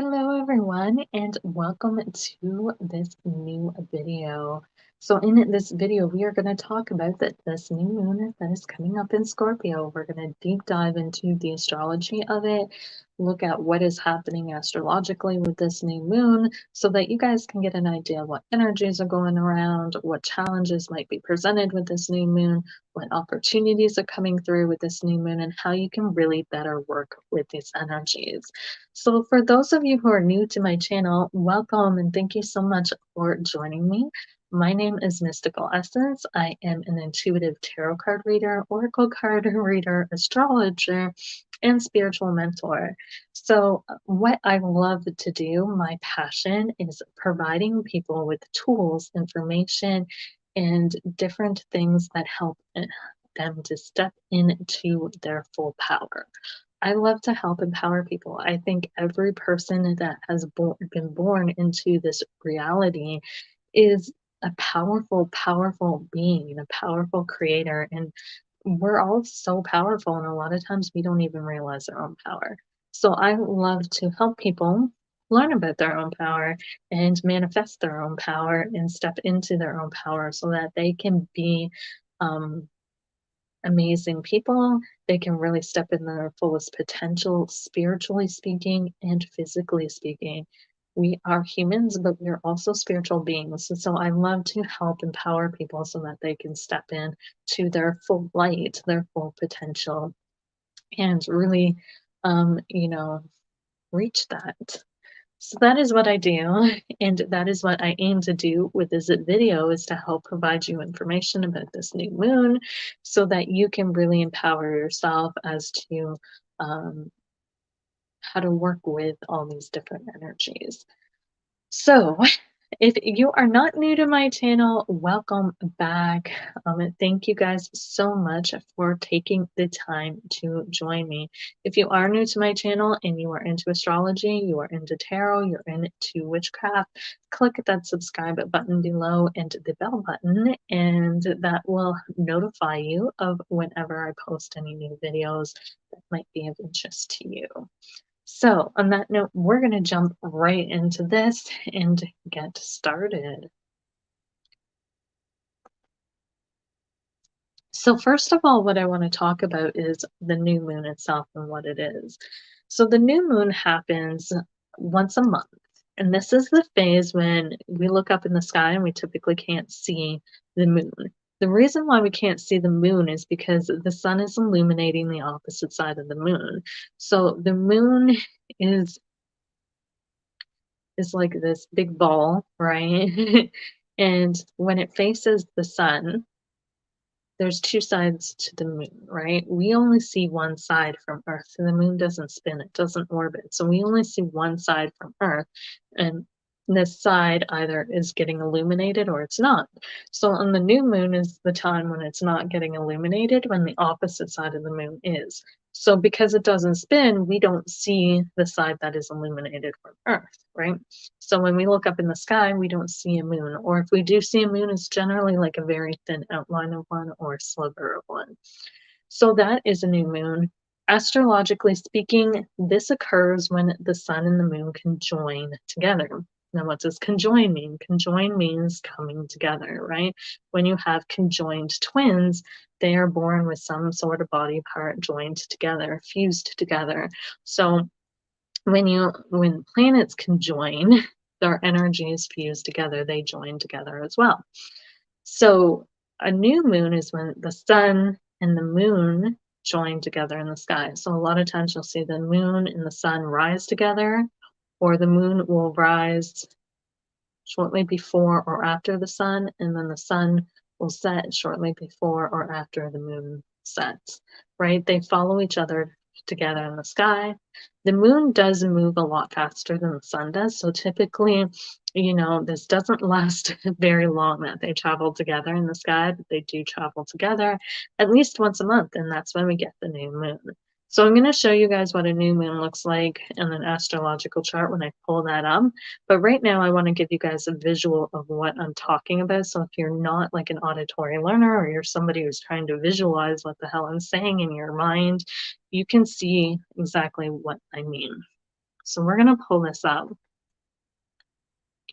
Hello everyone and welcome to this new video. So in this video we are going to talk about this new moon that is coming up in Scorpio. We're going to deep dive into the astrology of it, look at what is happening astrologically with this new moon so that you guys can get an idea of what energies are going around, what challenges might be presented with this new moon, what opportunities are coming through with this new moon, and how you can really better work with these energies. So for those of you who are new to my channel, welcome and thank you so much for joining me. My name is Mystical Essence. I am an intuitive tarot card reader, oracle card reader, astrologer, and spiritual mentor. So what I love to do, my passion, is providing people with tools, information, and different things that help them to step into their full power. I love to help empower people. I think every person that has been born into this reality is a powerful, powerful being, a powerful creator. And we're all so powerful. And a lot of times we don't even realize our own power. So I love to help people learn about their own power and manifest their own power and step into their own power so that they can be um, amazing people. They can really step in their fullest potential, spiritually speaking and physically speaking. We are humans, but we're also spiritual beings. And so I love to help empower people so that they can step in to their full light, their full potential, and really, reach that. So that is what I do, and that is what I aim to do with this video, is to help provide you information about this new moon so that you can really empower yourself as to how to work with all these different energies. So if you are not new to my channel, welcome back. Thank you guys so much for taking the time to join me. If you are new to my channel and you are into astrology, you are into tarot, you're into witchcraft, click that subscribe button below and the bell button, and that will notify you of whenever I post any new videos that might be of interest to you. So on that note, we're going to jump right into this and get started. So first of all, what I want to talk about is the new moon itself and what it is. So the new moon happens once a month. And this is the phase when we look up in the sky and we typically can't see the moon. The reason why we can't see the moon is because the sun is illuminating the opposite side of the moon. So the moon is like this big ball, right? And when it faces the sun, there's two sides to the moon, right? We only see one side from Earth. So the moon doesn't spin, it doesn't orbit. So we only see one side from Earth. And this side either is getting illuminated or it's not. So on the new moon is the time when it's not getting illuminated, when the opposite side of the moon is. So because it doesn't spin, we don't see the side that is illuminated from Earth, right? So when we look up in the sky, we don't see a moon. Or if we do see a moon, it's generally like a very thin outline of one or a sliver of one. So that is a new moon. Astrologically speaking, this occurs when the sun and the moon conjoin together. Now, what does conjoin mean? Conjoin means coming together, right? When you have conjoined twins, they are born with some sort of body part joined together, fused together. So when planets conjoin, their energies fuse together, they join together as well. So a new moon is when the sun and the moon join together in the sky. So a lot of times you'll see the moon and the sun rise together, or the moon will rise shortly before or after the sun, and then the sun will set shortly before or after the moon sets, right? They follow each other together in the sky. The moon does move a lot faster than the sun does. So typically, this doesn't last very long that they travel together in the sky, but they do travel together at least once a month, and that's when we get the new moon. So I'm going to show you guys what a new moon looks like in an astrological chart when I pull that up. But right now I want to give you guys a visual of what I'm talking about. So if you're not like an auditory learner, or you're somebody who's trying to visualize what the hell I'm saying in your mind, you can see exactly what I mean. So we're going to pull this up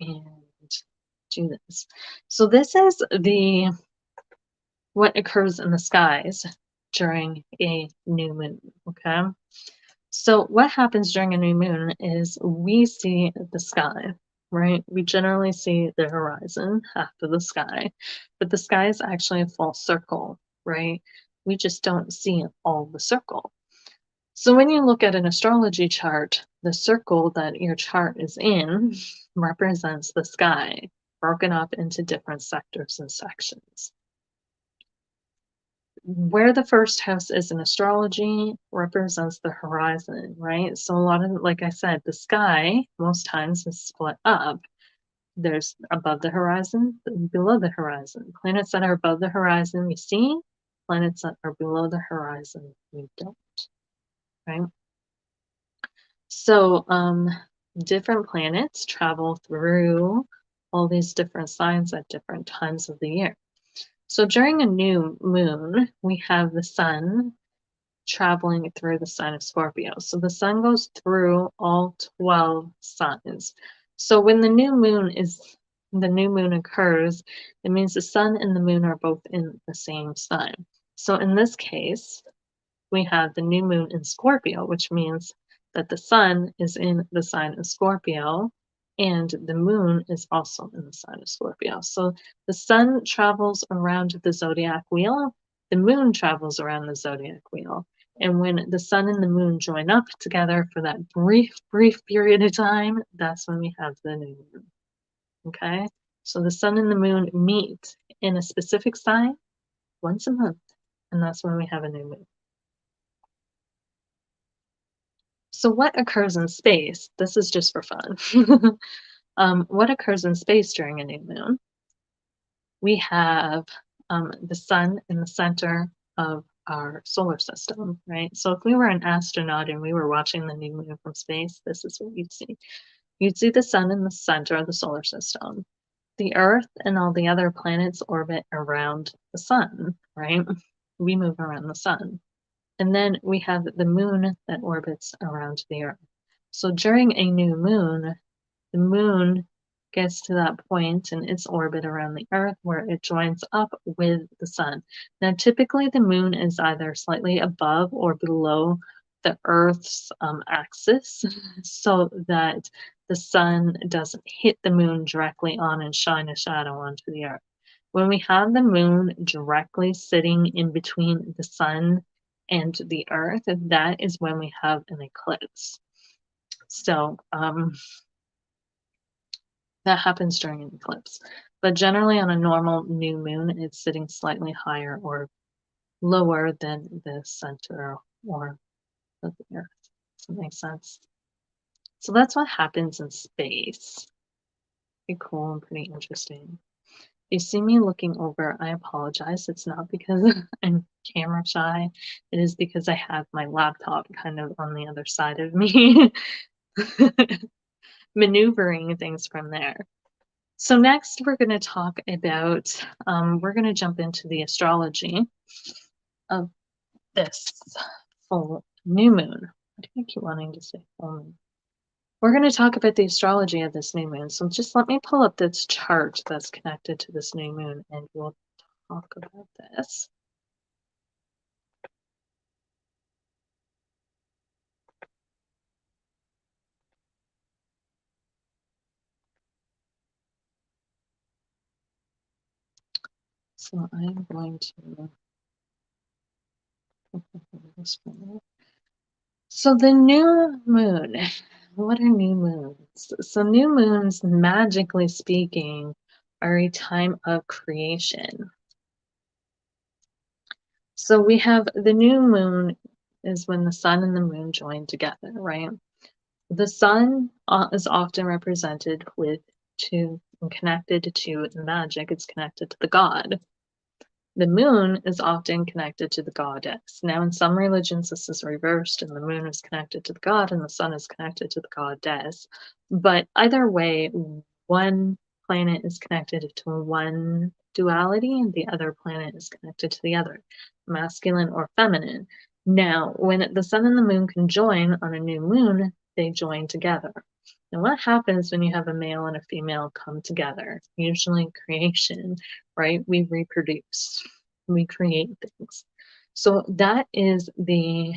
and do this. So this is what occurs in the skies during a new moon, okay? So what happens during a new moon is we see the sky, right? We generally see the horizon, half of the sky, but the sky is actually a full circle, right? We just don't see all the circle. So when you look at an astrology chart, the circle that your chart is in represents the sky, broken up into different sectors and sections. Where the first house is in astrology represents the horizon, right? So a lot of, like I said, the sky most times is split up. There's above the horizon, below the horizon. Planets that are above the horizon we see, planets that are below the horizon we don't, right? So different planets travel through all these different signs at different times of the year. So during a new moon, we have the sun traveling through the sign of Scorpio. So the sun goes through all 12 signs. So when the new moon occurs, it means the sun and the moon are both in the same sign. So in this case, we have the new moon in Scorpio, which means that the sun is in the sign of Scorpio and the moon is also in the sign of Scorpio. So the sun travels around the zodiac wheel, the moon travels around the zodiac wheel. And when the sun and the moon join up together for that brief period of time, that's when we have the new moon. Okay? So the sun and the moon meet in a specific sign once a month, and that's when we have a new moon. So what occurs in space? This is just for fun. What occurs in space during a new moon? We have the sun in the center of our solar system, right? So if we were an astronaut and we were watching the new moon from space, this is what you'd see. You'd see the sun in the center of the solar system. The Earth and all the other planets orbit around the sun, right? We move around the sun. And then we have the moon that orbits around the Earth. So during a new moon, the moon gets to that point in its orbit around the Earth where it joins up with the sun. Now, typically the moon is either slightly above or below the Earth's axis so that the sun doesn't hit the moon directly on and shine a shadow onto the Earth. When we have the moon directly sitting in between the sun and the Earth, that is when we have an eclipse. So that happens during an eclipse. But generally on a normal new moon, it's sitting slightly higher or lower than the center or of the Earth. Does that make sense? So that's what happens in space. Pretty cool and pretty interesting. You see me looking over, I apologize. It's not because I'm camera shy. It is because I have my laptop kind of on the other side of me, maneuvering things from there. So next we're going to talk about, we're going to jump into the astrology of this full new moon. Why do I keep wanting to say full moon? We're going to talk about the astrology of this new moon. So just let me pull up this chart that's connected to this new moon and we'll talk about this. So I'm going to So the new moon, what are new moons? So new moons, magically speaking, are a time of creation. So we have the new moon is when the sun and the moon join together, right? The sun is often represented with two and connected to magic. It's connected to the god. The moon is often connected to the goddess. Now, in some religions, this is reversed, and the moon is connected to the god, and the sun is connected to the goddess. But either way, one planet is connected to one duality, and the other planet is connected to the other, masculine or feminine. Now, when the sun and the moon conjoin on a new moon, they join together. And what happens when you have a male and a female come together? Usually creation, right? We reproduce, we create things. So that is the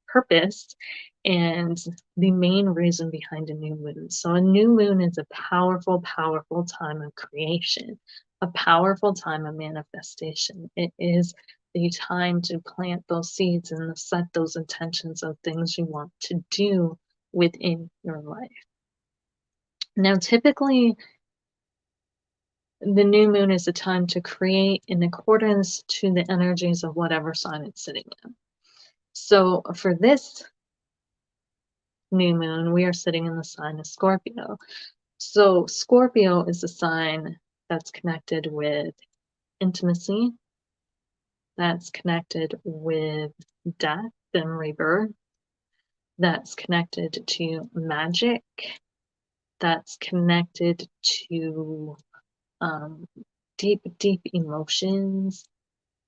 purpose and the main reason behind a new moon. So a new moon is a powerful, powerful time of creation, a powerful time of manifestation. It is the time to plant those seeds and set those intentions of things you want to do within your life. Now, typically, the new moon is a time to create in accordance to the energies of whatever sign it's sitting in. So for this new moon, we are sitting in the sign of Scorpio. So Scorpio is a sign that's connected with intimacy, that's connected with death and rebirth, that's connected to magic, that's connected to deep, deep emotions.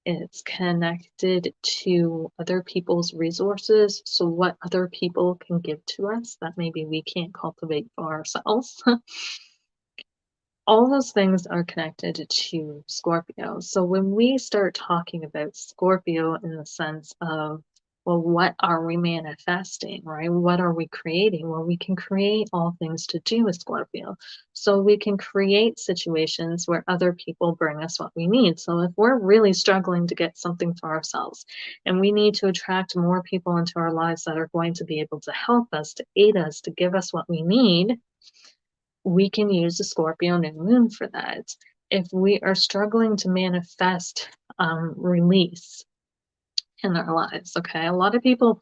It's connected to other people's resources. So what other people can give to us that maybe we can't cultivate for ourselves. All those things are connected to Scorpio. So when we start talking about Scorpio in the sense of, well, what are we manifesting, right? What are we creating? Well, we can create all things to do with Scorpio. So we can create situations where other people bring us what we need. So if we're really struggling to get something for ourselves and we need to attract more people into our lives that are going to be able to help us, to aid us, to give us what we need, we can use the Scorpio new moon for that. If we are struggling to manifest release in our lives, okay? A lot of people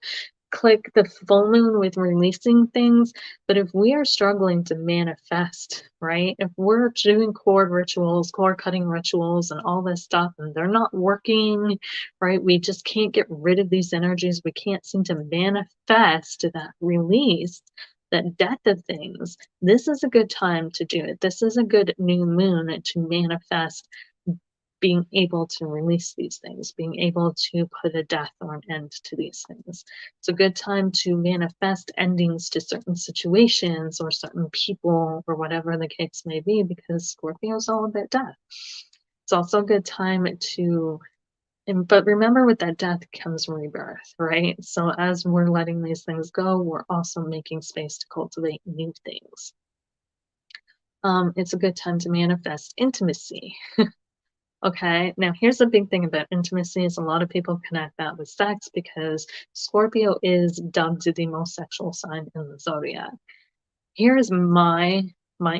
click the full moon with releasing things, but if we are struggling to manifest, right? If we're doing cord rituals, cord cutting rituals, and all this stuff, and they're not working, right? We just can't get rid of these energies. We can't seem to manifest that release, that death of things. This is a good time to do it. This is a good new moon to manifest being able to release these things, being able to put a death or an end to these things. It's a good time to manifest endings to certain situations or certain people or whatever the case may be, because Scorpio is all about death. It's also a good time to, but remember with that death comes rebirth, right? So as we're letting these things go, we're also making space to cultivate new things. It's a good time to manifest intimacy. Okay, now here's the big thing about intimacy is a lot of people connect that with sex because Scorpio is dubbed the most sexual sign in the zodiac. Here is my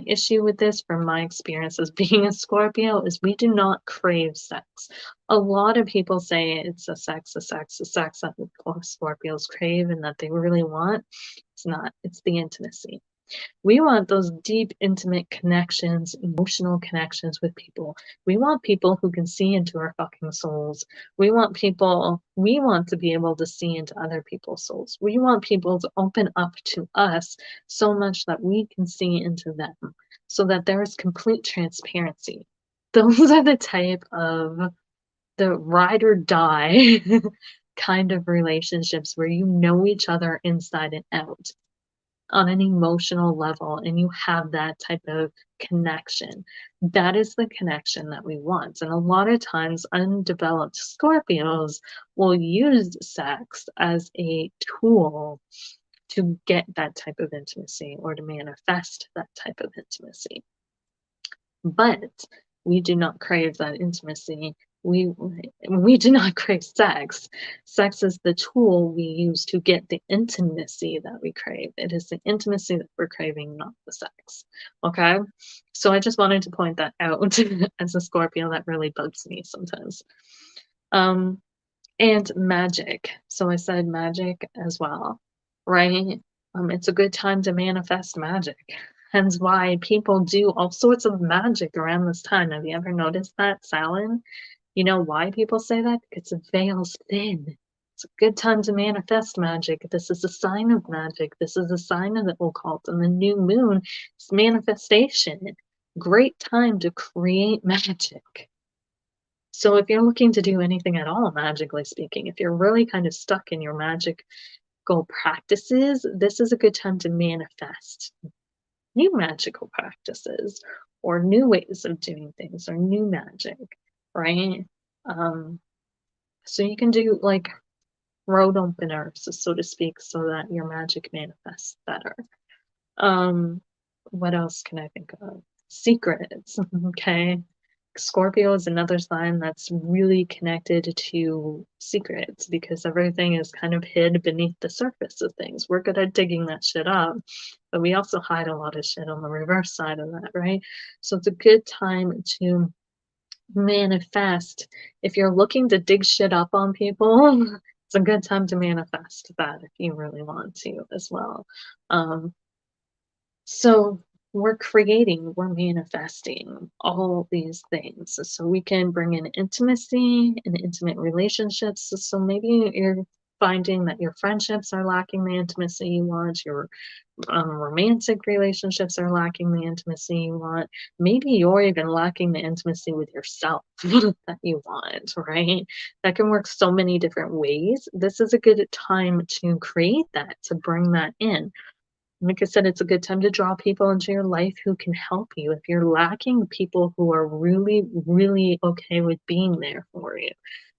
issue with this from my experience as being a Scorpio is we do not crave sex. A lot of people say it's a sex that Scorpios crave and that they really want. It's not, it's the intimacy. We want those deep, intimate connections, emotional connections with people. We want people who can see into our fucking souls. We want to be able to see into other people's souls. We want people to open up to us so much that we can see into them so that there is complete transparency. Those are the type of the ride or die kind of relationships where you know each other inside and out on an emotional level and you have that type of connection. That is the connection that we want. And a lot of times undeveloped Scorpios will use sex as a tool to get that type of intimacy or to manifest that type of intimacy. But we do not crave that intimacy. We do not crave sex. Sex is the tool we use to get the intimacy that we crave. It is the intimacy that we're craving, not the sex. Okay? So I just wanted to point that out as a Scorpio. That really bugs me sometimes. And magic. So I said magic as well, right? It's a good time to manifest magic. Hence why people do all sorts of magic around this time. Have you ever noticed that, Salin? You know why people say that? Because the veil's thin. It's a good time to manifest magic. This is a sign of magic. This is a sign of the occult. And the new moon is manifestation. Great time to create magic. So if you're looking to do anything at all, magically speaking, if you're really kind of stuck in your magic practices, this is a good time to manifest new magical practices or new ways of doing things or new magic, right? Um, so you can do like road openers, so to speak, so that your magic manifests better. Um, what else can I think of? Secrets, okay? Scorpio is another sign that's really connected to secrets because everything is kind of hid beneath the surface of things. We're good at digging that shit up, but we also hide a lot of shit on the reverse side of that, right? So it's a good time to manifest. If you're looking to dig shit up on people, it's a good time to manifest that if you really want to as well. Um, so we're creating, we're manifesting all these things. So we can bring in intimacy and intimate relationships. So maybe you're finding that your friendships are lacking the intimacy you want, your romantic relationships are lacking the intimacy you want. Maybe you're even lacking the intimacy with yourself that you want, right? That can work so many different ways. This is a good time to create that, to bring that in. Like I said, it's a good time to draw people into your life who can help you. If you're lacking people who are really, really okay with being there for you,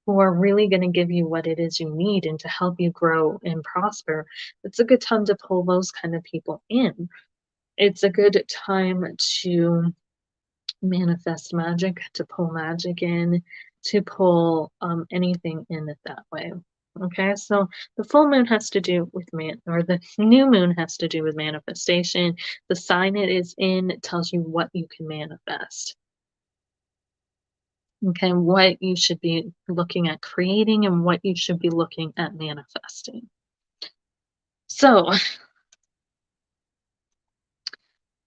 who are really going to give you what it is you need and to help you grow and prosper, it's a good time to pull those kind of people in. It's a good time to manifest magic, to pull magic in, to pull anything in it that way. Okay, so the full moon has to do with or the new moon has to do with manifestation. The sign it is in tells you what you can manifest. Okay, what you should be looking at creating and what you should be looking at manifesting. So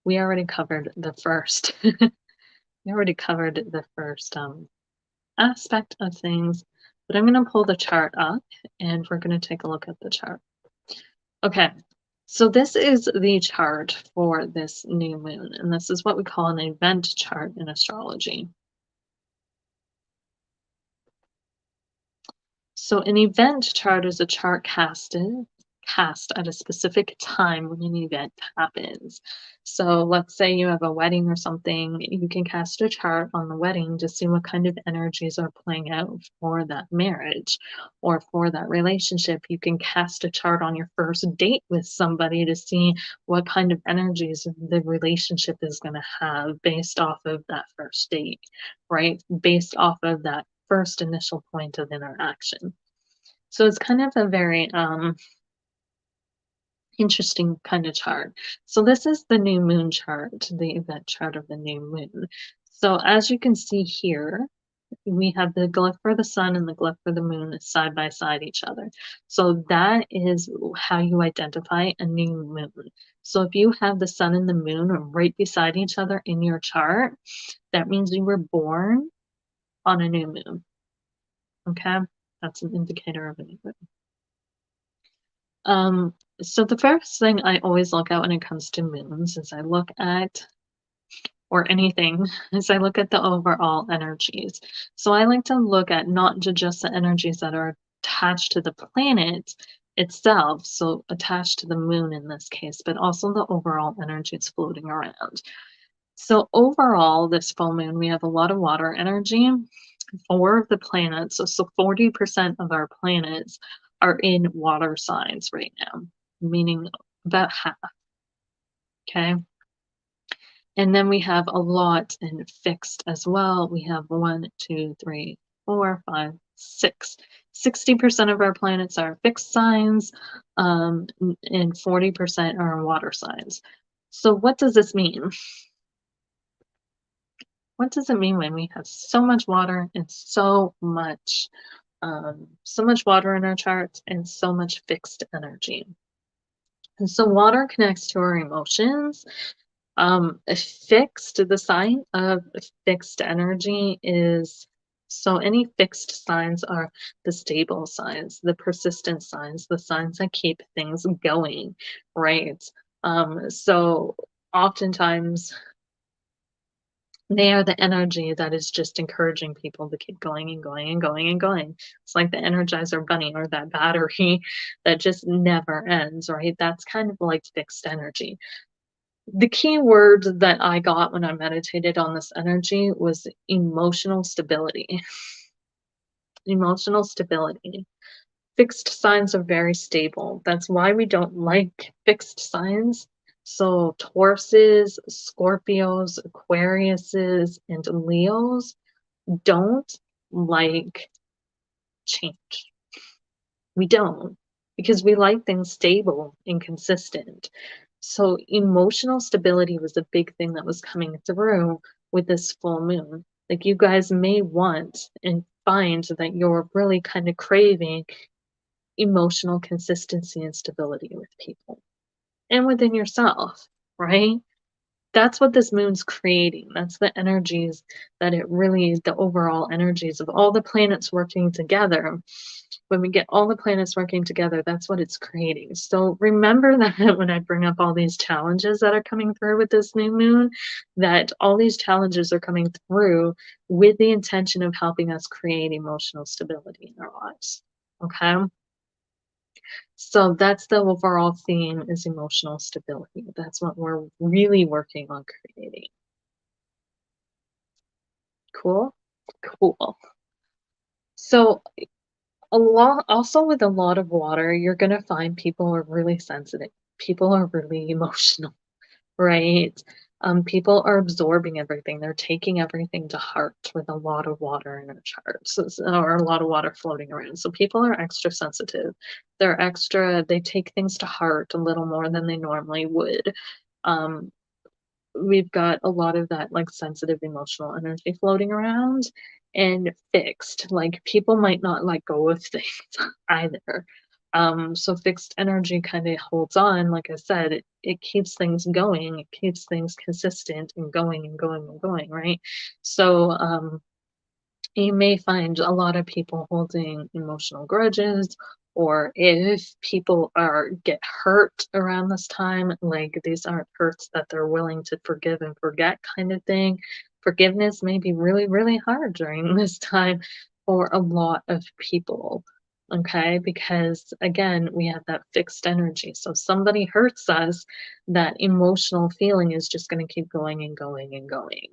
we already covered the first. We already covered the first aspect of things, but I'm going to pull the chart up and we're going to take a look at the chart. Okay, so this is the chart for this new moon, and this is what we call an event chart in astrology. So an event chart is a chart cast at a specific time when an event happens. So let's say you have a wedding or something, you can cast a chart on the wedding to see what kind of energies are playing out for that marriage or for that relationship. You can cast a chart on your first date with somebody to see what kind of energies the relationship is going to have based off of that first date, right? Based off of that first initial point of interaction. So it's kind of a very interesting kind of chart. So this is the new moon chart, the event chart of the new moon. So as you can see here, we have the glyph for the sun and the glyph for the moon side by side each other. So that is how you identify a new moon. So if you have the sun and the moon right beside each other in your chart, that means you were born on a new moon. Okay, that's an indicator of a new moon. So the first thing I always look at when it comes to moons is I look at, or anything, is I look at the overall energies. So I like to look at not just the energies that are attached to the planet itself, so attached to the moon in this case, but also the overall energies floating around. So overall, this full moon, we have a lot of water energy. 4 of the planets, so 40% of our planets are in water signs right now, meaning about half. Okay. And then we have a lot in fixed as well. We have 1, 2, 3, 4, 5, 6. 60% of our planets are fixed signs, and 40% are water signs. So what does this mean? What does it mean when we have so much water and so much water in our charts and so much fixed energy? And so water connects to our emotions. The sign of fixed energy is, so any fixed signs are the stable signs, the persistent signs, the signs that keep things going, right? So oftentimes They are the energy that is just encouraging people to keep going and going and going and going. It's like the Energizer Bunny or that battery that just never ends, right? That's kind of like fixed energy. The key word that I got when I meditated on this energy was emotional stability. Emotional stability. Fixed signs are very stable. That's why we don't like fixed signs. So Tauruses, Scorpios, Aquariuses, and Leos don't like change. We don't, because we like things stable and consistent. So emotional stability was a big thing that was coming through with this full moon. Like you guys may want and find that you're really kind of craving emotional consistency and stability with people and within yourself, right? That's what this moon's creating. That's the energies that it really, the overall energies of all the planets working together. When we get all the planets working together, that's what it's creating. So remember that when I bring up all these challenges that are coming through with this new moon, that all these challenges are coming through with the intention of helping us create emotional stability in our lives. Okay? So that's the overall theme, is emotional stability. That's what we're really working on creating. Cool? Cool. So also with a lot of water, you're gonna find people are really sensitive. People are really emotional, right? People are absorbing everything. They're taking everything to heart with a lot of water in their charts, or a lot of water floating around. So people are extra sensitive. They take things to heart a little more than they normally would. Um, we've got a lot of that like sensitive emotional energy floating around and fixed. Like people might not let go of things either. So fixed energy kind of holds on. Like I said, it keeps things going, it keeps things consistent and going and going and going, right? So you may find a lot of people holding emotional grudges, or if people are get hurt around this time, like these aren't hurts that they're willing to forgive and forget kind of thing. Forgiveness may be really, really hard during this time for a lot of people. Okay, because again, we have that fixed energy. So if somebody hurts us, that emotional feeling is just going to keep going and going and going.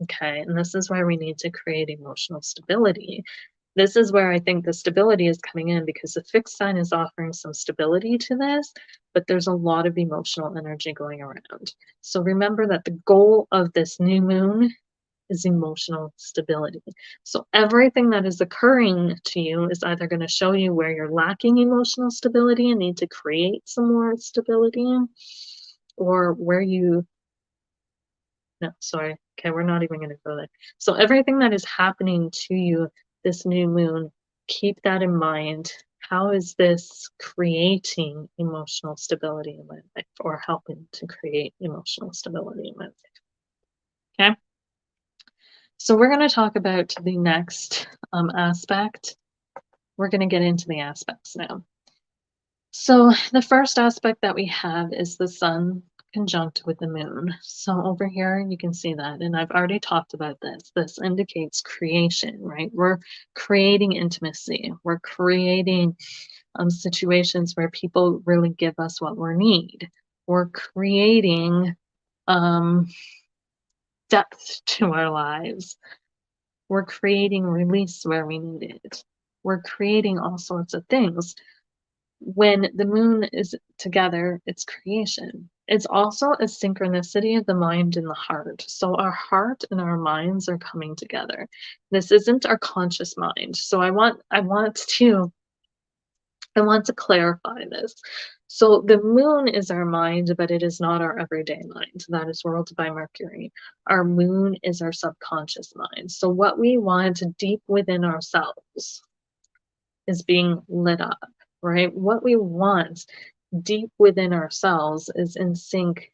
Okay, and this is where we need to create emotional stability. This is where I think the stability is coming in, because the fixed sign is offering some stability to this, but there's a lot of emotional energy going around. So remember that the goal of this new moon is emotional stability. So everything that is occurring to you is either going to show you where you're lacking emotional stability and need to create some more stability, or where you no, sorry. Okay, we're not even gonna go there. So everything that is happening to you this new moon, keep that in mind. How is this creating emotional stability in my life, or helping to create emotional stability in my life? Okay. So we're going to talk about the next aspect. We're going to get into the aspects now. So the first aspect that we have is the sun conjunct with the moon. So over here, you can see that, and I've already talked about this. This indicates creation, right? We're creating intimacy. We're creating situations where people really give us what we need. We're creating um, depth to our lives. We're creating release where we need it. We're creating all sorts of things. When the moon is together, it's creation. It's also a synchronicity of the mind and the heart. So our heart and our minds are coming together. This isn't our conscious mind. So I want to clarify this. So the moon is our mind, but it is not our everyday mind. That is ruled by Mercury. Our moon is our subconscious mind. So what we want deep within ourselves is being lit up, right? What we want deep within ourselves is in sync.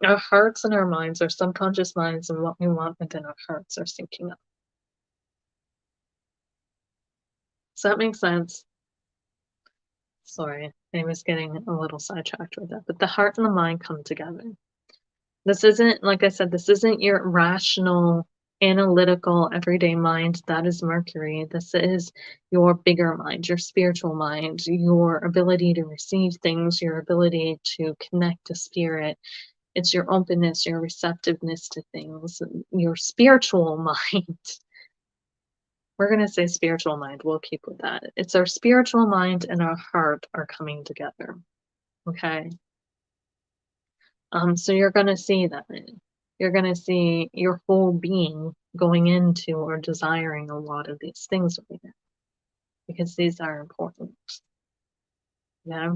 Our hearts and our minds, our subconscious minds, and what we want within our hearts are syncing up. Does that make sense? Sorry, I was getting a little sidetracked with that. But the heart and the mind come together. This isn't, like I said, this isn't your rational, analytical, everyday mind. That is Mercury. This is your bigger mind, your spiritual mind, your ability to receive things, your ability to connect to spirit. It's your openness, your receptiveness to things, your spiritual mind. We're going to say spiritual mind. We'll keep with that. It's our spiritual mind and our heart are coming together. Okay. So you're going to see that. You're going to see your whole being going into or desiring a lot of these things right now, because these are important. Yeah.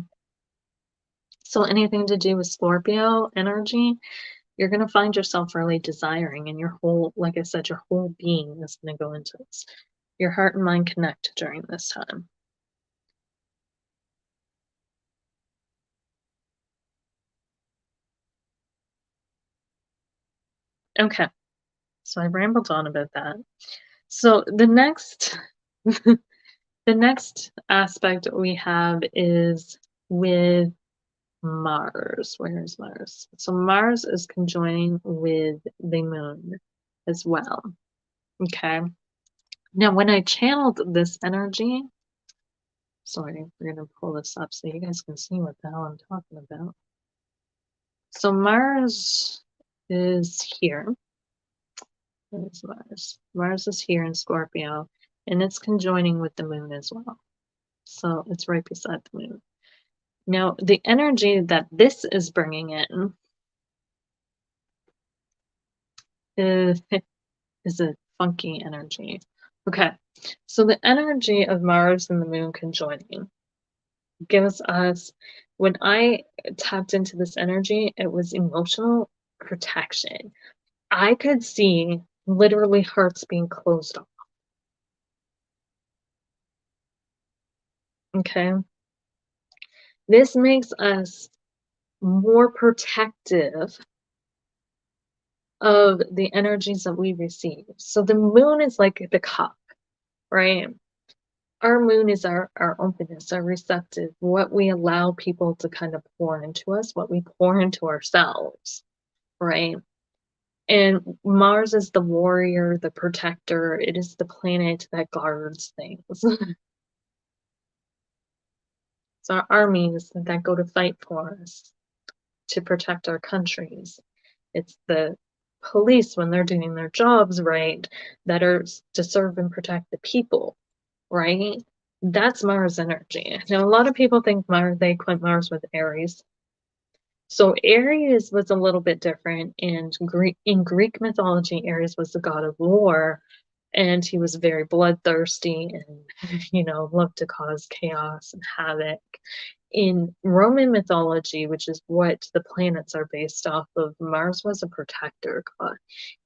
So anything to do with Scorpio energy, you're going to find yourself really desiring, and your whole, like I said, your whole being is going to go into this. Your heart and mind connect during this time. Okay. So I rambled on about that. So the next the next aspect we have is with Mars. Where is Mars? So Mars is conjoining with the moon as well. Okay. Now when I channeled this energy, sorry, we're gonna pull this up so you guys can see what the hell I'm talking about. So Mars is here. Where's Mars? Mars is here in Scorpio, and it's conjoining with the moon as well. So it's right beside the moon. Now, the energy that this is bringing in is, is a funky energy. Okay, so the energy of Mars and the moon conjoining gives us, when I tapped into this energy, it was emotional protection. I could see literally hearts being closed off. Okay, this makes us more protective of the energies that we receive. So the moon is like the cup, right? Our moon is our openness, our receptive, what we allow people to kind of pour into us, what we pour into ourselves, right? And Mars is the warrior, the protector. It is the planet that guards things. So our armies that go to fight for us, to protect our countries. It's the police when they're doing their jobs right, that are to serve and protect the people, right? That's Mars energy. Now, a lot of people think Mars, they equate Mars with Aries. So Aries was a little bit different, and in Greek mythology, Aries was the god of war, and he was very bloodthirsty and, loved to cause chaos and havoc. In Roman mythology, which is what the planets are based off of, Mars was a protector god.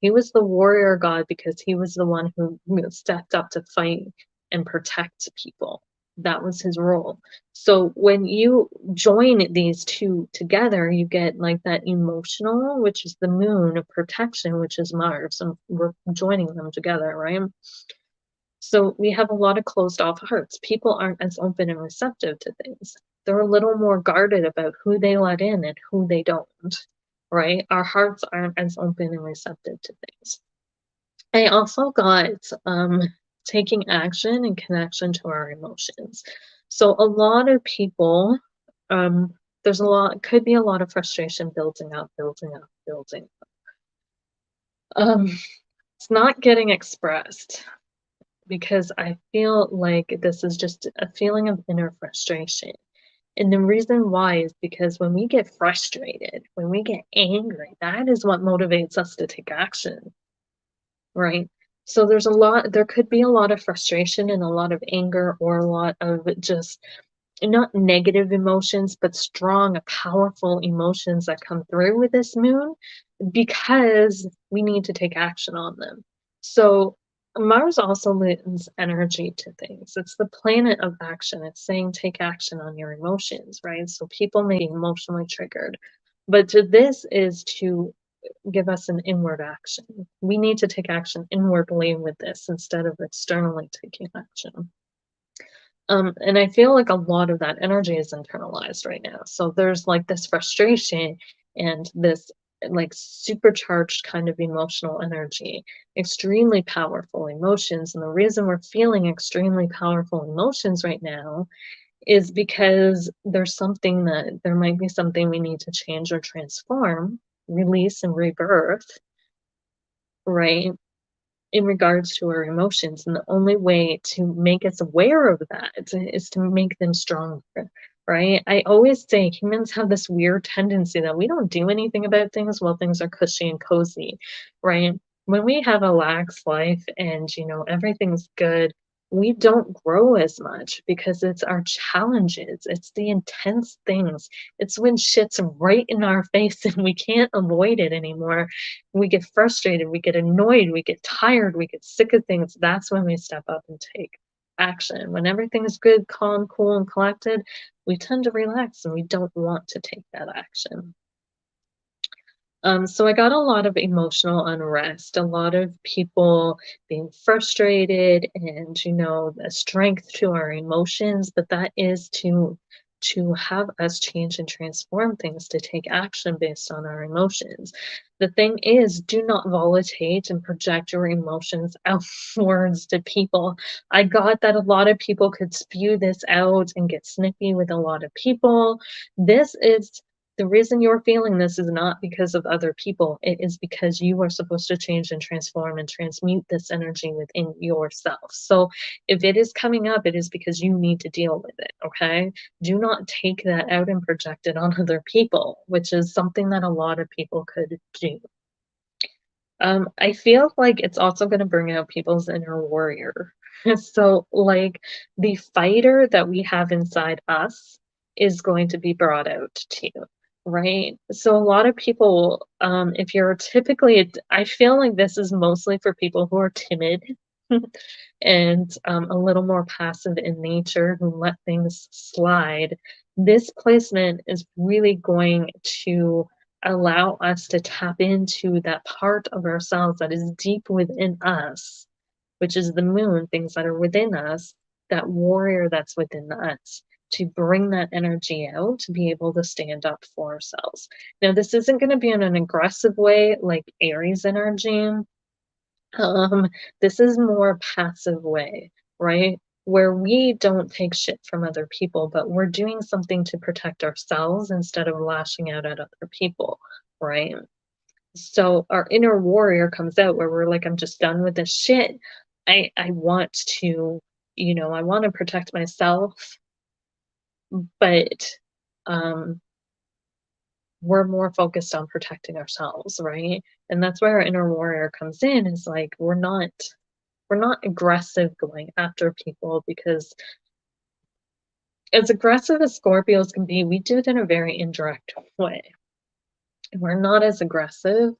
He was the warrior god because he was the one who stepped up to fight and protect people. That was his role. So when you join these two together, you get like that emotional, which is the moon, of protection, which is Mars, and we're joining them together, right? So we have a lot of closed off hearts. People aren't as open and receptive to things. They're a little more guarded about who they let in and who they don't, right? Our hearts aren't as open and receptive to things. I also got taking action and connection to our emotions. So a lot of people, there's could be a lot of frustration building up, building up, building up. It's not getting expressed because I feel like this is just a feeling of inner frustration. And the reason why is because when we get frustrated, when we get angry, that is what motivates us to take action, right? So there could be a lot of frustration and a lot of anger, or a lot of just not negative emotions, but strong, powerful emotions that come through with this moon, because we need to take action on them. So Mars also lends energy to things. It's the planet of action. It's saying take action on your emotions, right? So people may be emotionally triggered, but this is to give us an inward action. We need to take action inwardly with this instead of externally taking action. And I feel like a lot of that energy is internalized right now. So there's like this frustration and this like supercharged kind of emotional energy, extremely powerful emotions. And the reason we're feeling extremely powerful emotions right now is because there might be something we need to change or transform, release and rebirth, right? In regards to our emotions. And the only way to make us aware of that is to make them stronger, right? I always say humans have this weird tendency that we don't do anything about things while things are cushy and cozy, right? When we have a lax life and, everything's good, we don't grow as much because it's our challenges, it's the intense things. It's when shit's right in our face and we can't avoid it anymore. We get frustrated, we get annoyed, we get tired, we get sick of things. That's when we step up and take action. When everything is good, calm, cool, and collected, we tend to relax and we don't want to take that action. So I got a lot of emotional unrest, a lot of people being frustrated and, the strength to our emotions, but that is to have us change and transform things, to take action based on our emotions. The thing is, do not volitate and project your emotions outwards to people. I got that a lot of people could spew this out and get snippy with a lot of people. This is the reason you're feeling this is not because of other people. It is because you are supposed to change and transform and transmute this energy within yourself. So if it is coming up, it is because you need to deal with it, okay? Do not take that out and project it on other people, which is something that a lot of people could do. I feel like it's also going to bring out people's inner warrior. So, like, the fighter that we have inside us is going to be brought out to you, right? So, a lot of people, if you're typically, I feel like this is mostly for people who are timid and a little more passive in nature, who let things slide. This placement is really going to allow us to tap into that part of ourselves that is deep within us, which is the moon, things that are within us, that warrior that's within us, to bring that energy out, to be able to stand up for ourselves. Now, this isn't going to be in an aggressive way like Aries energy. Um, this is more passive way, right? Where we don't take shit from other people, but we're doing something to protect ourselves instead of lashing out at other people, right? So our inner warrior comes out where we're like, I'm just done with this shit. I want to, I want to protect myself, but um we're more focused on protecting ourselves, right? And that's where our inner warrior comes in, is like we're not aggressive going after people, because as aggressive as Scorpios can be, we do it in a very indirect way. We're not as aggressive.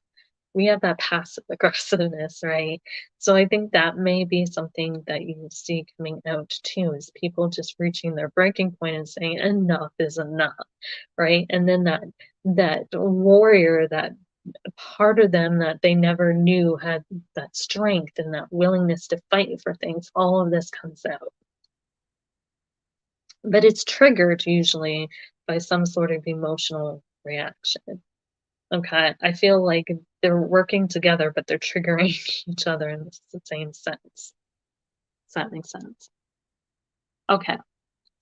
We have that passive aggressiveness, right? So I think that may be something that you see coming out too, is people just reaching their breaking point and saying enough is enough, right? And then that warrior, that part of them that they never knew had that strength and that willingness to fight for things, all of this comes out. But it's triggered usually by some sort of emotional reaction. Okay, I feel like they're working together, but they're triggering each other in the same sense. Does that make sense? Okay,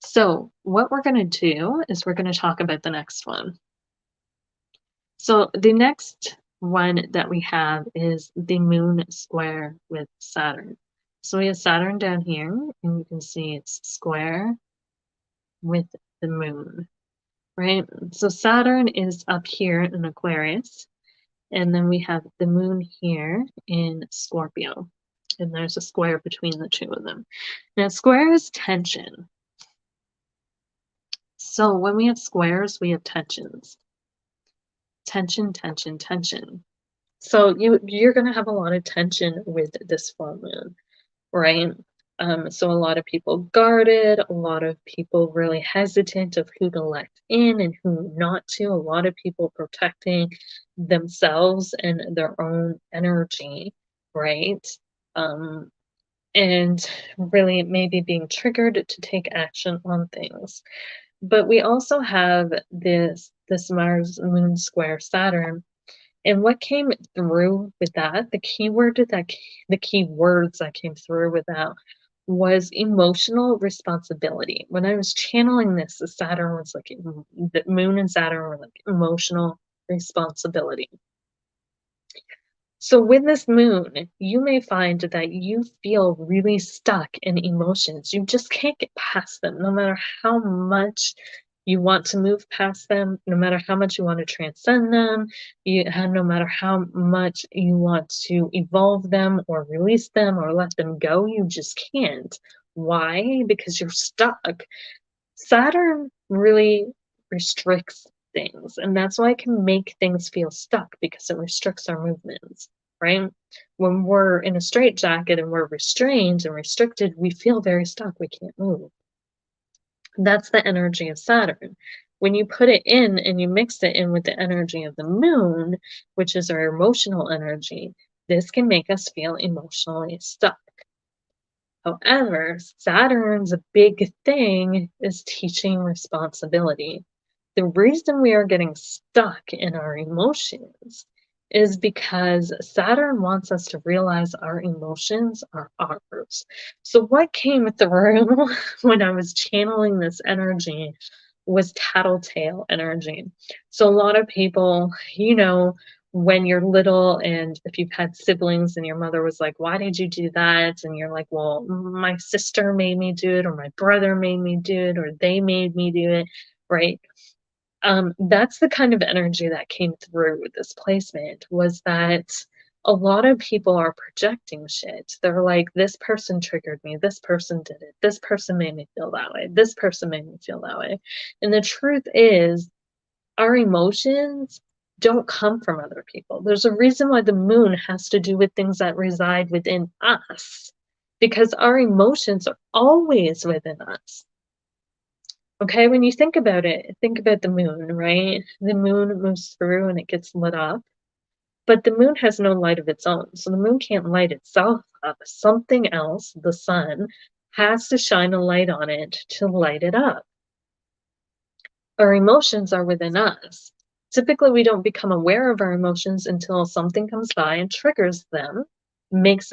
so what we're going to do is we're going to talk about the next one. So the next one that we have is the moon square with Saturn. So we have Saturn down here, and you can see it's square with the moon, right? So Saturn is up here in Aquarius, and then we have the moon here in Scorpio, and there's a square between the two of them. Now, square is tension. So when we have squares, we have tensions. Tension, tension, tension. So you're going to have a lot of tension with this full moon, right? So a lot of people guarded, a lot of people really hesitant of who to let in and who not to, a lot of people protecting themselves and their own energy, right? Um, and really maybe being triggered to take action on things. But we also have this Mars moon square Saturn, And what came through with that, the key words that came through with that was emotional responsibility. When I was channeling this, the Saturn was like, the moon and Saturn were like emotional responsibility. So with this moon, you may find that you feel really stuck in emotions. You just can't get past them, no matter how much you want to move past them, no matter how much you want to transcend them, no matter how much you want to evolve them or release them or let them go, you just can't. Why? Because you're stuck. Saturn really restricts things, and that's why it can make things feel stuck because it restricts our movements, right? When we're in a straitjacket and we're restrained and restricted, we feel very stuck. We can't move. That's the energy of Saturn. When you put it in and you mix it in with the energy of the moon, which is our emotional energy, this can make us feel emotionally stuck. However, Saturn's big thing is teaching responsibility. The reason we are getting stuck in our emotions is because Saturn wants us to realize our emotions are ours. So, what came through when I was channeling this energy was tattletale energy. So, a lot of people, when you're little and if you've had siblings and your mother was like, why did you do that? And you're like, well, my sister made me do it, or my brother made me do it, or they made me do it, right? That's the kind of energy that came through with this placement, was that a lot of people are projecting shit. They're like, this person triggered me, this person did it, this person made me feel that way, this person made me feel that way. And the truth is, our emotions don't come from other people. There's a reason why the moon has to do with things that reside within us, because our emotions are always within us. Okay, when you think about it, think about the moon, right? The moon moves through and it gets lit up, but the moon has no light of its own. So the moon can't light itself up. Something else, the sun, has to shine a light on it to light it up. Our emotions are within us. Typically, we don't become aware of our emotions until something comes by and triggers them, lights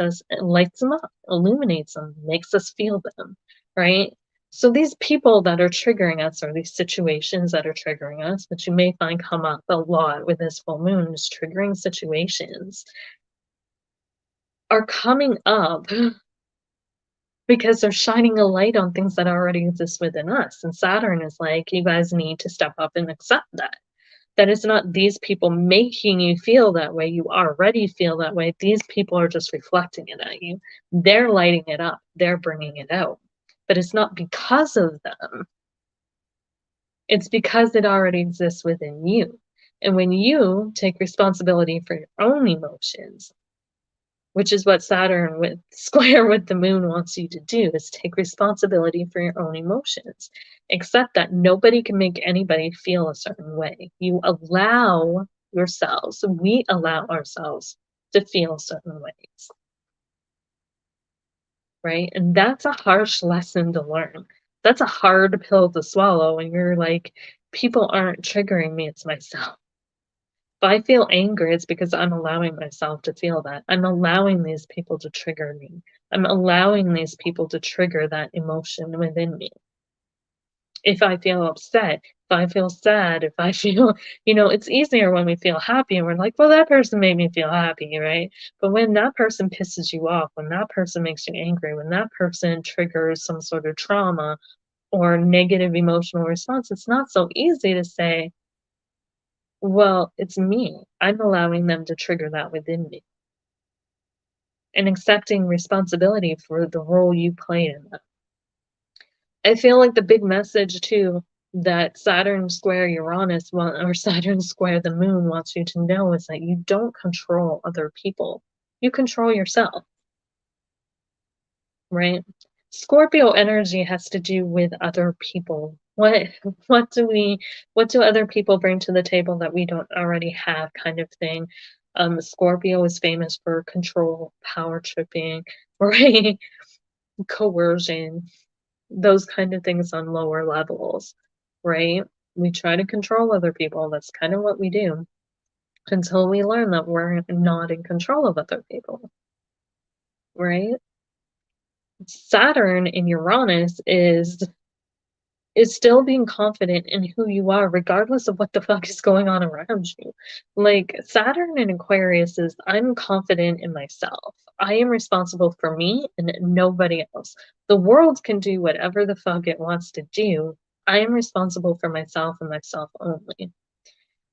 them up, illuminates them, makes us feel them, right? So these people that are triggering us, or these situations that are triggering us, which you may find come up a lot with this full moon, is triggering situations, are coming up because they're shining a light on things that already exist within us. And Saturn is like, you guys need to step up and accept that. That it's not these people making you feel that way. You already feel that way. These people are just reflecting it at you. They're lighting it up. They're bringing it out. But it's not because of them. It's because it already exists within you. And when you take responsibility for your own emotions, which is what Saturn with square with the moon wants you to do, is take responsibility for your own emotions. Accept that nobody can make anybody feel a certain way. You allow yourselves, we allow ourselves to feel certain ways. Right? And that's a harsh lesson to learn. That's a hard pill to swallow. And you're like, people aren't triggering me, it's myself. If I feel angry, it's because I'm allowing myself to feel that. I'm allowing these people to trigger me. I'm allowing these people to trigger that emotion within me. If I feel upset, if I feel sad, if I feel, it's easier when we feel happy and we're like, well, that person made me feel happy, right? But when that person pisses you off, when that person makes you angry, when that person triggers some sort of trauma or negative emotional response, it's not so easy to say, well, it's me. I'm allowing them to trigger that within me. And accepting responsibility for the role you play in that. I feel like the big message too that Saturn square Uranus or Saturn square the moon wants you to know is that you don't control other people. You control yourself, right? Scorpio energy has to do with other people. What do other people bring to the table that we don't already have, kind of thing. Scorpio is famous for control, power tripping, right? Coercion, those kind of things on lower levels, right? We try to control other people. That's kind of what we do. until we learn that we're not in control of other people, right? Saturn in Uranus is still being confident in who you are, regardless of what the fuck is going on around you. Like, Saturn in Aquarius is, I'm confident in myself. I am responsible for me and nobody else. The world can do whatever the fuck it wants to do. I am responsible for myself and myself only.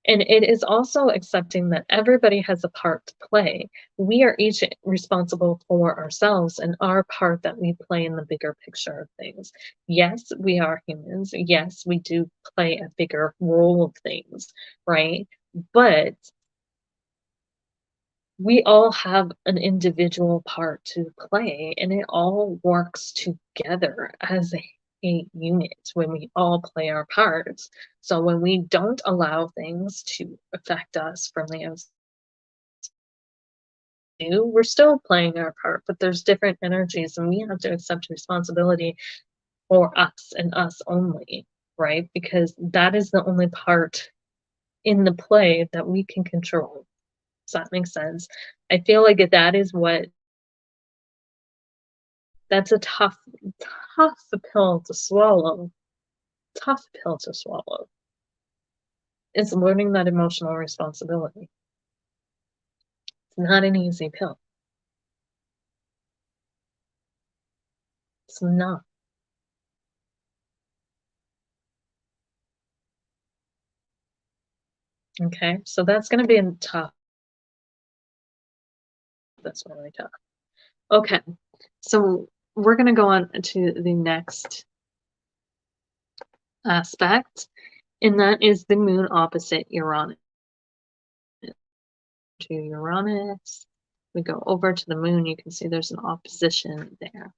And it is also accepting that everybody has a part to play. We are each responsible for ourselves and our part that we play in the bigger picture of things. Yes, we are humans. Yes, we do play a bigger role of things, right? But we all have an individual part to play, and it all works together as a unit when we all play our parts. So when we don't allow things to affect us from the outside, we're still playing our part, but there's different energies, and we have to accept responsibility for us and us only, right? Because that is the only part in the play that we can control. Does that make sense? I feel like that is what that's a tough pill to swallow. Tough pill to swallow. It's learning that emotional responsibility. It's not an easy pill. It's not. Okay, so that's going to be tough. That's really tough. Okay, so we're going to go on to the next aspect, and that is the moon opposite Uranus. To Uranus, we go over to the moon, you can see there's an opposition there.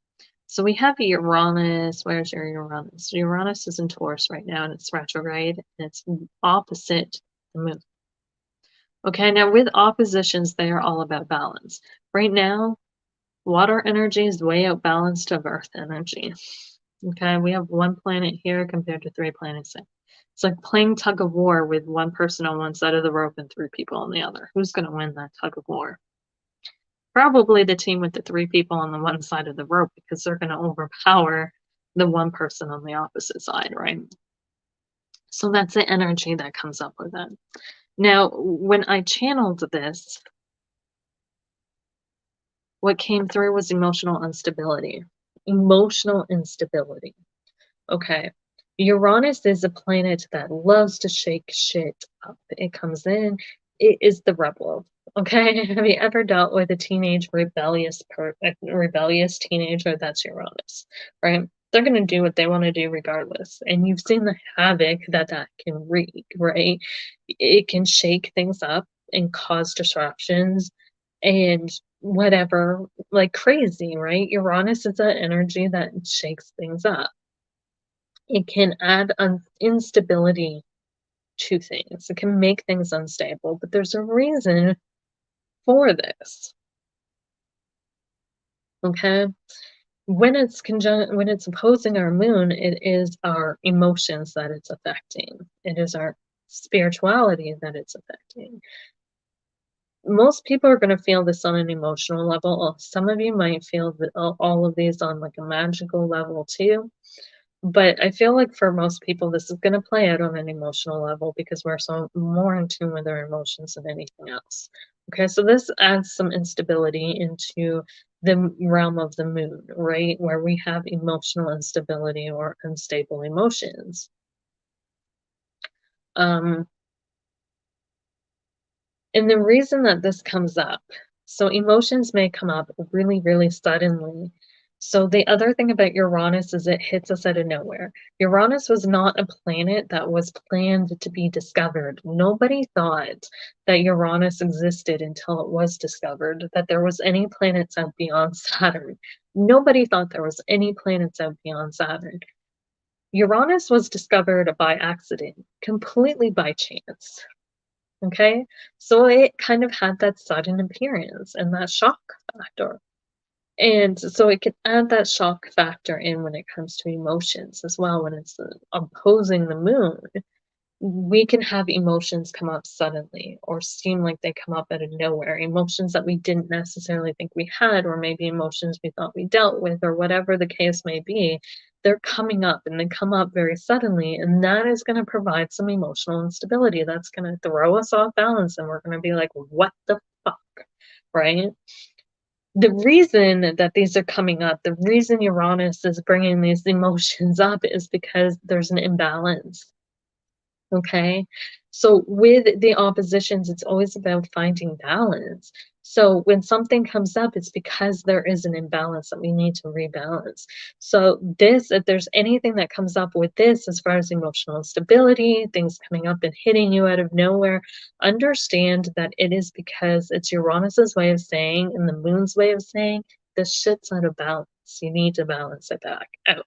So we have Uranus. Where's your Uranus? Uranus is in Taurus right now, and it's retrograde, and it's opposite the moon. Okay, now with oppositions, they are all about balance. Right now, water energy is way outbalanced of earth energy. Okay, we have one planet here compared to 3 planets there. It's like playing tug of war with one person on one side of the rope and 3 people on the other. Who's going to win that tug of war? Probably the team with the 3 people on the one side of the rope, because they're going to overpower the one person on the opposite side, right? So that's the energy that comes up with it. Now, when I channeled this, what came through was emotional instability. Emotional instability. Okay. Uranus is a planet that loves to shake shit up. It comes in, it is the rebel. Okay. Have you ever dealt with a rebellious teenager? That's Uranus, right? They're going to do what they want to do regardless. And you've seen the havoc that can wreak, right? It can shake things up and cause disruptions and whatever, like crazy, right? Uranus is that energy that shakes things up. It can add instability to things. It can make things unstable, but there's a reason for this. Okay? When it's opposing our moon, it is our emotions that it's affecting. It is our spirituality that it's affecting. Most people are going to feel this on an emotional level. Some of you might feel that all of these on like a magical level too. But I feel like for most people, this is going to play out on an emotional level because we're so more in tune with our emotions than anything else. Okay, so this adds some instability into the realm of the moon, right? Where we have emotional instability or unstable emotions. And the reason that this comes up, so emotions may come up really, really suddenly. So the other thing about Uranus is it hits us out of nowhere. Uranus was not a planet that was planned to be discovered. Nobody thought that Uranus existed until it was discovered, that there was any planets out beyond Saturn. Nobody thought there was any planets out beyond Saturn. Uranus was discovered by accident, completely by chance. Okay, so it kind of had that sudden appearance and that shock factor. And so it can add that shock factor in when it comes to emotions as well, when it's opposing the moon. we can have emotions come up suddenly or seem like they come up out of nowhere, emotions that we didn't necessarily think we had, or maybe emotions we thought we dealt with, or whatever the case may be. They're coming up and they come up very suddenly, and that is going to provide some emotional instability. That's going to throw us off balance, and we're going to be like, what the fuck, right? The reason that these are coming up, the reason Uranus is bringing these emotions up is because there's an imbalance. Okay. So with the oppositions, it's always about finding balance. So when something comes up, it's because there is an imbalance that we need to rebalance. So this, if there's anything that comes up with this, as far as emotional instability, things coming up and hitting you out of nowhere, understand that it is because it's Uranus's way of saying, and the moon's way of saying, this shit's out of balance. You need to balance it back out.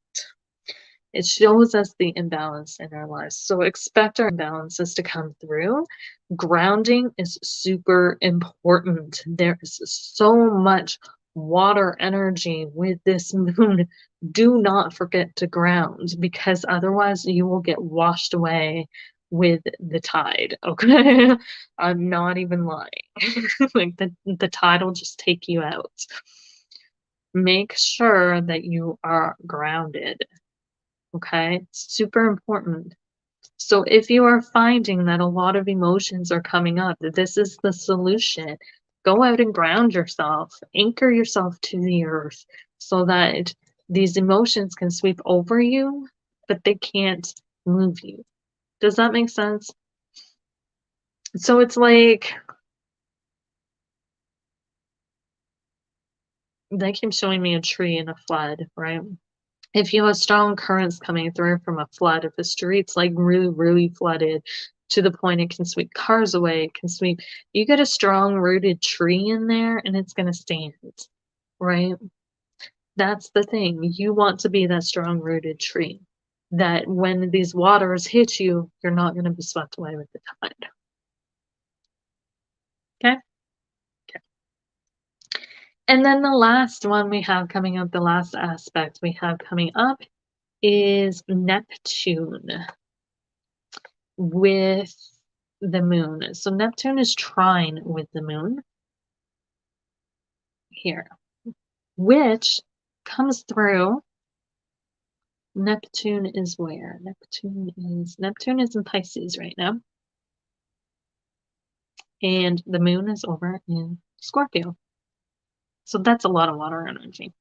It shows us the imbalance in our lives. So expect our imbalances to come through. Grounding is super important. There is so much water energy with this moon. Do not forget to ground, because otherwise you will get washed away with the tide. Okay. I'm not even lying. Like the tide will just take you out. Make sure that you are grounded. Okay, it's super important. So if you are finding that a lot of emotions are coming up, this is the solution. Go out and ground yourself, anchor yourself to the earth so that these emotions can sweep over you, but they can't move you. Does that make sense? So it's like, they keep showing me a tree in a flood, right? If you have strong currents coming through from a flood, if the street's like really, really flooded to the point it can sweep cars away, it can sweep, you get a strong rooted tree in there and it's going to stand, right? That's the thing. You want to be that strong rooted tree that when these waters hit you, you're not going to be swept away with the tide. Okay. Okay. And then the last one we have coming up, the last aspect we have coming up is Neptune with the moon. So Neptune is trine with the moon here, which comes through. Neptune is where? Neptune is in Pisces right now. And the moon is over in Scorpio. So that's a lot of water energy.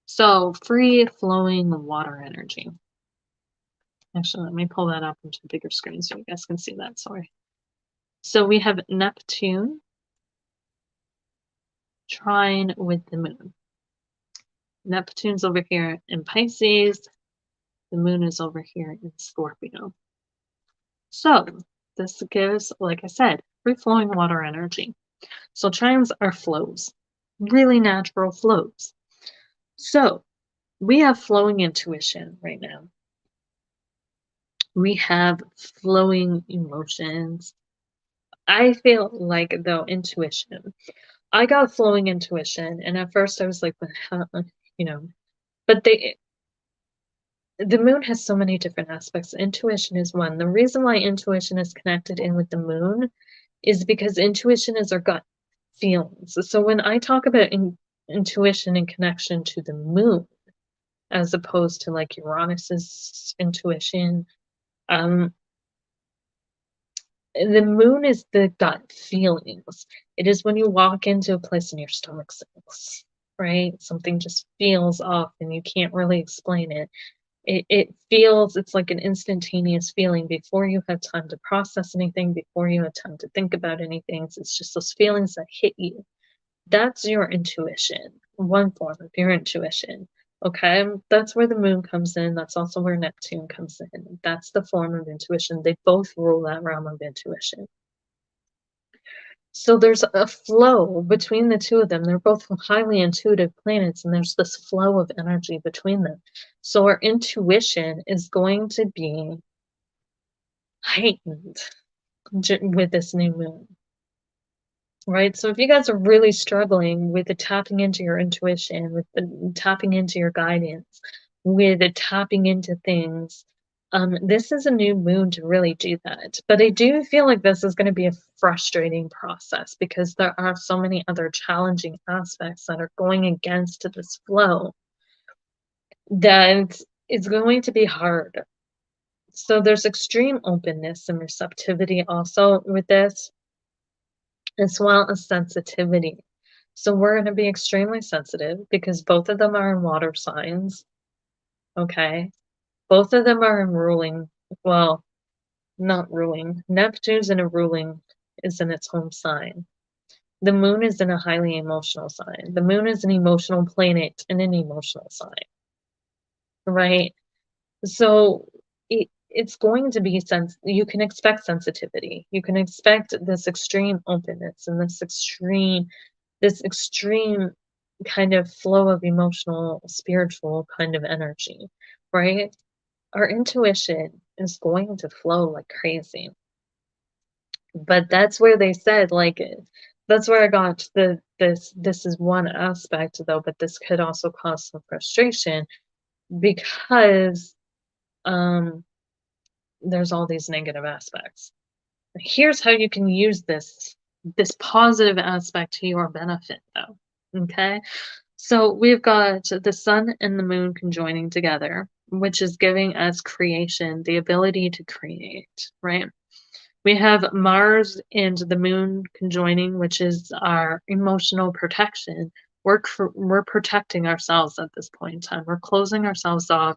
So free flowing water energy. Actually, let me pull that up into a bigger screen so you guys can see that. Sorry. So we have Neptune trine with the moon. Neptune's over here in Pisces. The moon is over here in Scorpio. So this gives, like I said, free-flowing water energy. So trines are flows, really natural flows. So we have flowing intuition right now. We have flowing emotions. I feel like, though, intuition. I got flowing intuition, and at first I was like, you know, but the moon has so many different aspects. Intuition is one. The reason why intuition is connected in with the moon is because intuition is our gut feelings. So when I talk about intuition in connection to the moon, as opposed to like Uranus's intuition, the moon is the gut feelings. It is when you walk into a place and your stomach sinks, right? Something just feels off and you can't really explain it. It feels, it's like an instantaneous feeling before you have time to process anything, before you have time to think about anything. It's just those feelings that hit you. That's your intuition, one form of your intuition. Okay, that's where the moon comes in. That's also where Neptune comes in. That's the form of intuition. They both rule that realm of intuition. So there's a flow between the two of them. They're both highly intuitive planets, and there's this flow of energy between them. So our intuition is going to be heightened with this new moon, right? So if you guys are really struggling with the tapping into your intuition, with the tapping into your guidance, with the tapping into things, This is a new moon to really do that. But I do feel like this is going to be a frustrating process because there are so many other challenging aspects that are going against this flow that it's going to be hard. So there's extreme openness and receptivity also with this, as well as sensitivity. So we're going to be extremely sensitive because both of them are in water signs. Okay. Both of them are in ruling, well, not ruling. Neptune's in a ruling, is in its home sign. The moon is in a highly emotional sign. The moon is an emotional planet in an emotional sign, right? So it's going to be you can expect sensitivity. You can expect this extreme openness and this extreme kind of flow of emotional, spiritual kind of energy, right? Our intuition is going to flow like crazy. But that's where they said, like, that's where I got this is one aspect though, but this could also cause some frustration because there's all these negative aspects. Here's how you can use this positive aspect to your benefit though. Okay? So we've got the sun and the moon conjoining together, which is giving us creation, the ability to create, right? We have Mars and the moon conjoining, which is our emotional protection. We're protecting ourselves at this point in time. We're closing ourselves off.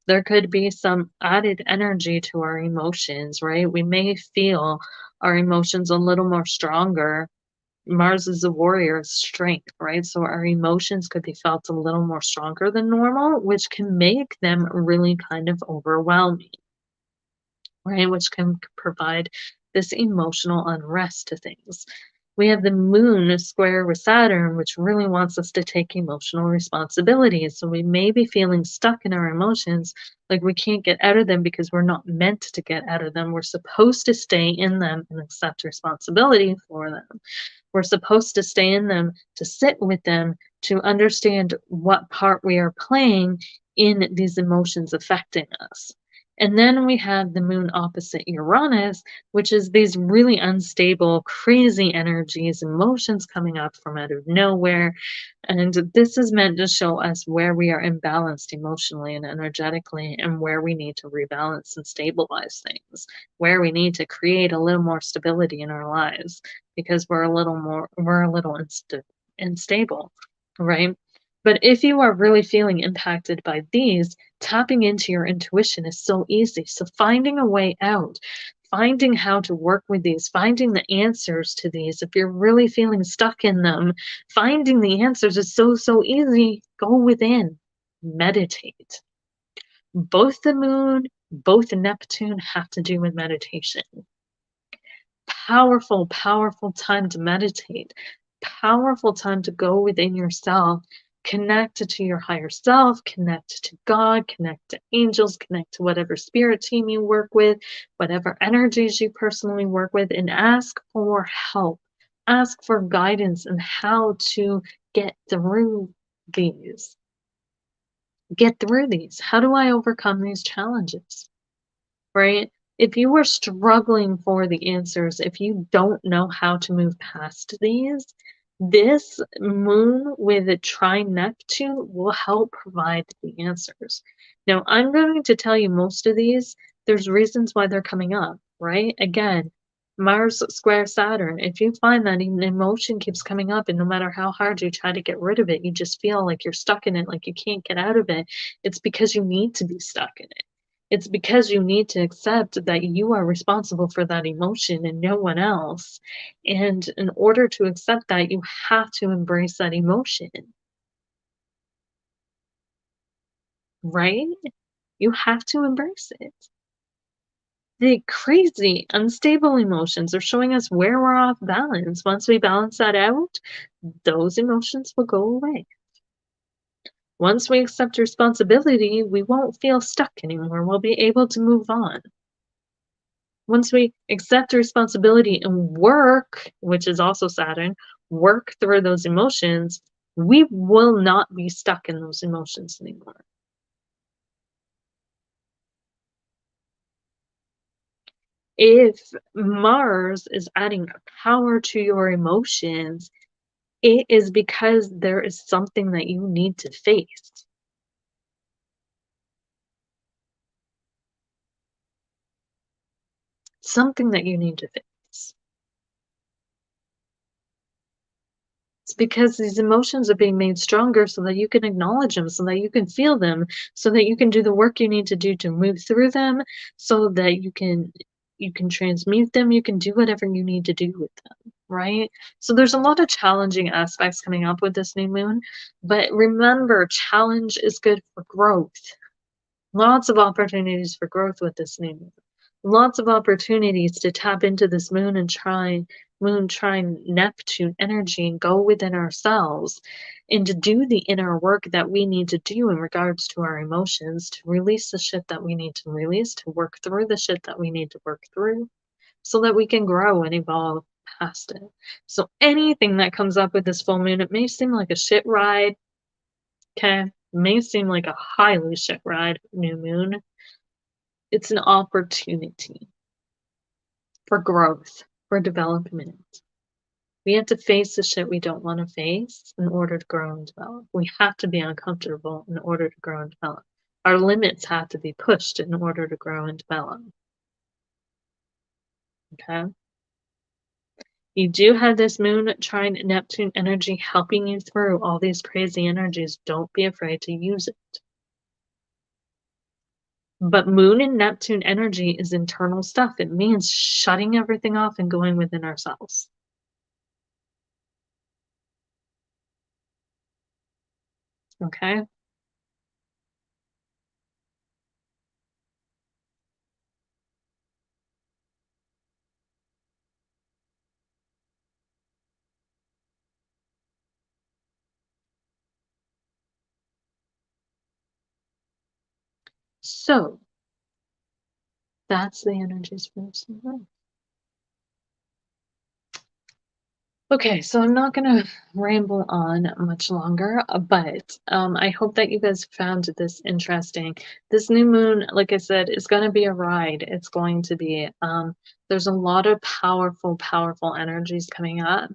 There could be some added energy to our emotions, right? We may feel our emotions a little more stronger. Mars is a warrior, strength, right? So our emotions could be felt a little more stronger than normal, which can make them really kind of overwhelming, right? Which can provide this emotional unrest to things. We have the moon square with Saturn, which really wants us to take emotional responsibility. So we may be feeling stuck in our emotions, like we can't get out of them because we're not meant to get out of them. We're supposed to stay in them and accept responsibility for them. We're supposed to stay in them, to sit with them, to understand what part we are playing in these emotions affecting us. And then we have the moon opposite Uranus, which is these really unstable, crazy energies, emotions coming up from out of nowhere. And this is meant to show us where we are imbalanced emotionally and energetically, and where we need to rebalance and stabilize things, where we need to create a little more stability in our lives because we're a little unstable, right? But if you are really feeling impacted by these, tapping into your intuition is so easy. So finding a way out, finding how to work with these, finding the answers to these, if you're really feeling stuck in them, finding the answers is so easy. Go within, meditate. Both the moon, both Neptune have to do with meditation. Powerful, powerful time to meditate, powerful time to go within yourself, connect to your higher self, connect to God, connect to angels, connect to whatever spirit team you work with, whatever energies you personally work with, and ask for help. Ask for guidance on how to get through these. Get through these. How do I overcome these challenges? Right? If you are struggling for the answers, if you don't know how to move past these, this moon with a trine Neptune will help provide the answers. Now, I'm going to tell you most of these, there's reasons why they're coming up, right? Again, Mars square Saturn. If you find that an emotion keeps coming up, and no matter how hard you try to get rid of it, you just feel like you're stuck in it, like you can't get out of it, it's because you need to be stuck in it. It's because you need to accept that you are responsible for that emotion and no one else. And in order to accept that, you have to embrace that emotion, right? You have to embrace it. The crazy, unstable emotions are showing us where we're off balance. Once we balance that out, those emotions will go away. Once we accept responsibility, we won't feel stuck anymore. We'll be able to move on. Once we accept responsibility and work, which is also Saturn, work through those emotions, we will not be stuck in those emotions anymore. If Mars is adding power to your emotions, it is because there is something that you need to face. Something that you need to face. It's because these emotions are being made stronger so that you can acknowledge them, so that you can feel them, so that you can do the work you need to do to move through them, so that you can transmute them, you can do whatever you need to do with them, right? So there's a lot of challenging aspects coming up with this new moon, but remember, challenge is good for growth. Lots of opportunities for growth with this new moon. Lots of opportunities to tap into this moon trine Neptune energy and go within ourselves and to do the inner work that we need to do in regards to our emotions, to release the shit that we need to release, to work through the shit that we need to work through so that we can grow and evolve past it. So anything that comes up with this full moon, it may seem like a shit ride, okay? May seem like a highly shit ride new moon. It's an opportunity for growth, for development. We have to face the shit we don't want to face in order to grow and develop. We have to be uncomfortable in order to grow and develop. Our limits have to be pushed in order to grow and develop. Okay? You do have this moon trine Neptune energy helping you through all these crazy energies. Don't be afraid to use it. But moon and Neptune energy is internal stuff. It means shutting everything off and going within ourselves. Okay? So that's the energies for this new moon. Okay, so I'm not gonna ramble on much longer, but I hope that you guys found this interesting. This new moon, like I said, is gonna be a ride. It's going to be, there's a lot of powerful, powerful energies coming up,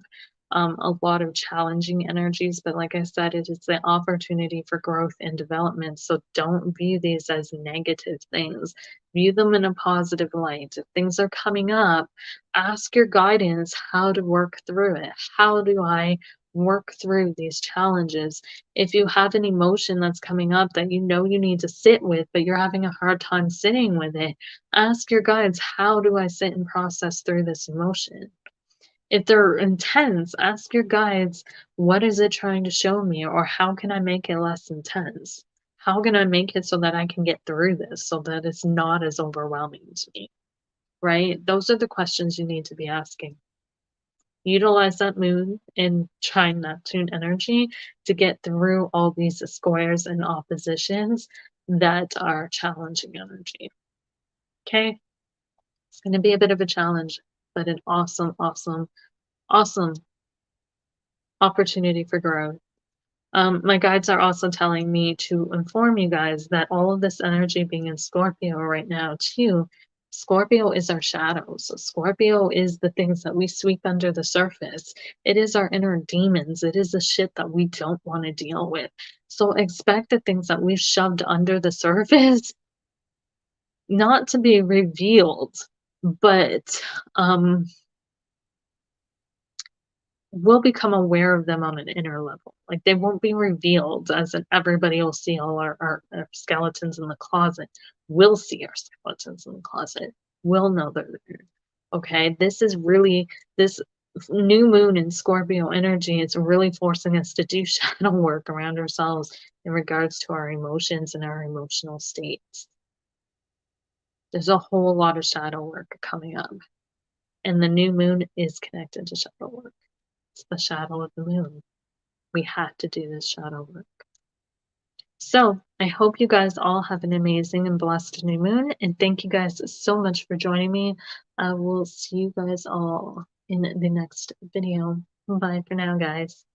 a lot of challenging energies, but like I said, it is the opportunity for growth and development. So don't view these as negative things. View them in a positive light. If things are coming up, ask your guidance how to work through it. How do I work through these challenges? If you have an emotion that's coming up that you know you need to sit with, but you're having a hard time sitting with it, ask your guides, how do I sit and process through this emotion? If they're intense, ask your guides, what is it trying to show me? Or how can I make it less intense? How can I make it so that I can get through this so that it's not as overwhelming to me? Right? Those are the questions you need to be asking. Utilize that moon and trine Neptune energy to get through all these squares and oppositions that are challenging energy. Okay? It's going to be a bit of a challenge, but an awesome, awesome, awesome opportunity for growth. My guides are also telling me to inform you guys that all of this energy being in Scorpio right now, too, Scorpio is our shadows. So Scorpio is the things that we sweep under the surface. It is our inner demons. It is the shit that we don't want to deal with. So expect the things that we've shoved under the surface not to be revealed, but we'll become aware of them on an inner level. Like they won't be revealed as in everybody will see all our skeletons in the closet. We'll see our skeletons in the closet. We'll know they're there. Okay. This new moon in Scorpio energy is really forcing us to do shadow work around ourselves in regards to our emotions and our emotional states. There's a whole lot of shadow work coming up. And the new moon is connected to shadow work. It's the shadow of the moon. We have to do this shadow work. So I hope you guys all have an amazing and blessed new moon. And thank you guys so much for joining me. I will see you guys all in the next video. Bye for now, guys.